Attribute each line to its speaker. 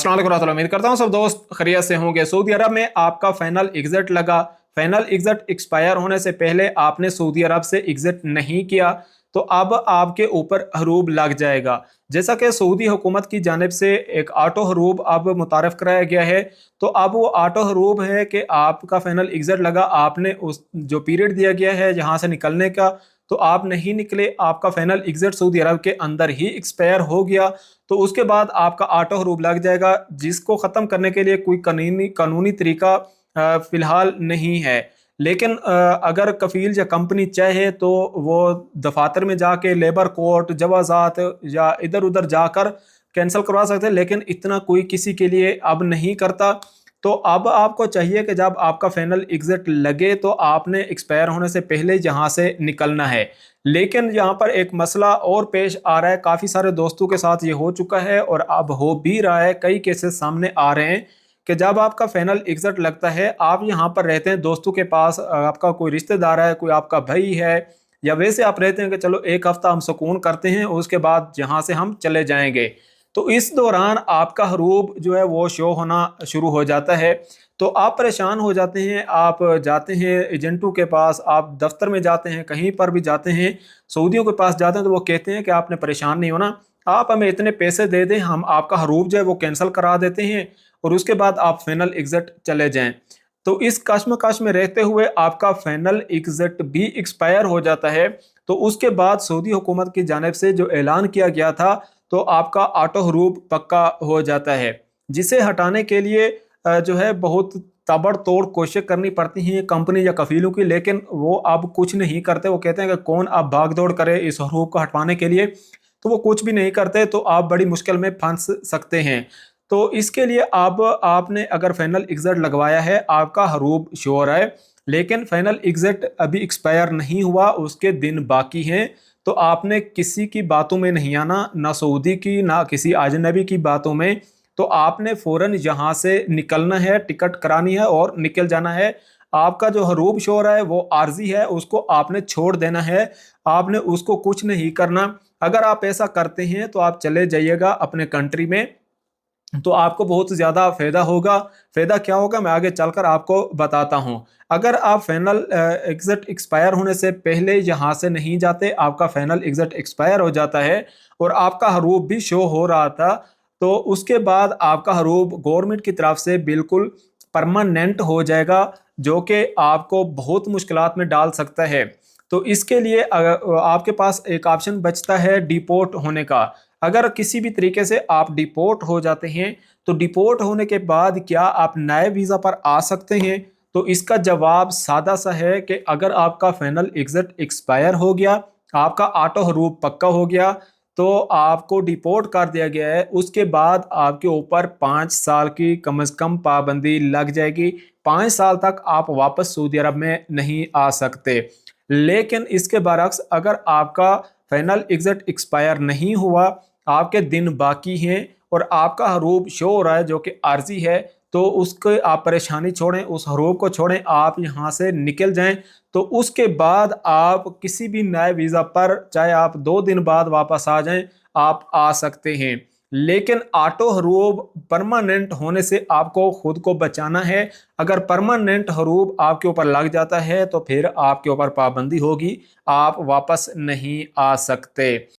Speaker 1: अस्सलाम वालेकुम रहमतुल्लाह। उम्मीद करता हूँ सब दोस्त खैरियत से होंगे। सऊदी अरब में आपका फाइनल एग्जिट लगा। फाइनल एग्जिट एक्सपायर होने से पहले आपने सऊदी अरब से एग्जिट नहीं किया तो अब आपके ऊपर हरूब लग जाएगा। जैसा कि सऊदी हुकूमत की जानिब से एक ऑटो हरूब अब मुतारफ़ कराया गया है, तो अब वो ऑटो हरूब है कि आपका फाइनल एग्जिट लगा, आपने उस जो पीरियड दिया गया है यहाँ से निकलने का तो आप नहीं निकले, आपका फाइनल एग्जिट सऊदी अरब के अंदर ही एक्सपायर हो गया, तो उसके बाद आपका ऑटो हरूब लग जाएगा, जिसको ख़त्म करने के लिए कोई कानूनी तरीका फ़िलहाल नहीं है। लेकिन अगर कफ़ील या कंपनी चाहे तो वो दफातर में जाके लेबर कोर्ट, जवाज़ात या इधर उधर जाकर कैंसिल करवा सकते हैं, लेकिन इतना कोई किसी के लिए अब नहीं करता। तो अब आपको चाहिए कि जब आपका फाइनल एग्जिट लगे तो आपने एक्सपायर होने से पहले यहाँ से निकलना है। लेकिन यहाँ पर एक मसला और पेश आ रहा है, काफ़ी सारे दोस्तों के साथ ये हो चुका है और अब हो भी रहा है, कई केसेस सामने आ रहे हैं कि जब आपका फाइनल एग्जिट लगता है, आप यहाँ पर रहते हैं दोस्तों के पास, आपका कोई रिश्तेदार है, कोई आपका भाई है, या वैसे आप रहते हैं कि चलो एक हफ्ता हम सुकून करते हैं उसके बाद यहाँ से हम चले जाएंगे, तो इस दौरान आपका हरूब जो है वो शो होना शुरू हो जाता है। तो आप परेशान हो जाते हैं, आप जाते हैं एजेंटों के पास, आप दफ्तर में जाते हैं, कहीं पर भी जाते हैं, सऊदियों के पास जाते हैं, तो वो कहते हैं कि आपने परेशान नहीं होना, आप हमें इतने पैसे दे दें, हम आपका हरूब जो है वो कैंसिल करा देते हैं और उसके बाद आप फाइनल एग्जिट चले जाएं। तो इस कश्मकश में रहते हुए आपका फाइनल एग्जिट भी एक्सपायर हो जाता है। तो उसके बाद सऊदी हुकूमत की जानिब से जो ऐलान किया गया था, तो आपका ऑटो हरूब पक्का हो जाता है, जिसे हटाने के लिए जो है बहुत ताबड़तोड़ कोशिश करनी पड़ती हैं कंपनी या कफीलों की, लेकिन वो अब कुछ नहीं करते। वो कहते हैं कि कौन अब भाग दौड़ करे इस हरूब को हटवाने के लिए, तो वो कुछ भी नहीं करते, तो आप बड़ी मुश्किल में फंस सकते हैं। तो इसके लिए अब आपने अगर फाइनल एग्जिट लगवाया है, आपका हरूब श्योर है, लेकिन फाइनल एग्जिट अभी एक्सपायर नहीं हुआ, उसके दिन बाकी हैं, तो आपने किसी की बातों में नहीं आना, ना सऊदी की ना किसी अजनबी की बातों में। तो आपने फ़ौरन यहाँ से निकलना है, टिकट करानी है और निकल जाना है। आपका जो हरूब शो रहा है वो आर्जी है, उसको आपने छोड़ देना है, आपने उसको कुछ नहीं करना। अगर आप ऐसा करते हैं तो आप चले जाइएगा अपने कंट्री में, तो आपको बहुत ज़्यादा फ़ायदा होगा। फ़ायदा क्या होगा मैं आगे चलकर आपको बताता हूँ। अगर आप फाइनल एग्जिट एक्सपायर होने से पहले यहाँ से नहीं जाते, आपका फाइनल एग्जिट एक्सपायर हो जाता है और आपका हरूब भी शो हो रहा था, तो उसके बाद आपका हरूब गवर्नमेंट की तरफ से बिल्कुल परमानेंट हो जाएगा, जो कि आपको बहुत मुश्किलात में डाल सकता है। तो इसके लिए आपके पास एक ऑप्शन बचता है डिपोर्ट होने का। अगर किसी भी तरीके से आप डिपोर्ट हो जाते हैं, तो डिपोर्ट होने के बाद क्या आप नए वीज़ा पर आ सकते हैं? तो इसका जवाब सादा सा है कि अगर आपका फाइनल एग्जिट एक्सपायर हो गया, आपका ऑटो हरूब पक्का हो गया, तो आपको डिपोर्ट कर दिया गया है, उसके बाद आपके ऊपर 5 साल की कम से कम पाबंदी लग जाएगी। 5 साल तक आप वापस सऊदी अरब में नहीं आ सकते। लेकिन इसके बरक्स अगर आपका फाइनल एग्जिट एक्सपायर नहीं हुआ, आपके दिन बाकी हैं और आपका हरूब शो हो रहा है जो कि आर्जी है, तो उसको आप परेशानी छोड़ें, उस हरूब को छोड़ें, आप यहाँ से निकल जाएं। तो उसके बाद आप किसी भी नए वीज़ा पर, चाहे आप 2 दिन बाद वापस आ जाएं, आप आ सकते हैं। लेकिन ऑटो हरूब परमानेंट होने से आपको खुद को बचाना है। अगर परमानेंट हरूब आपके ऊपर लग जाता है तो फिर आपके ऊपर पाबंदी होगी, आप वापस नहीं आ सकते।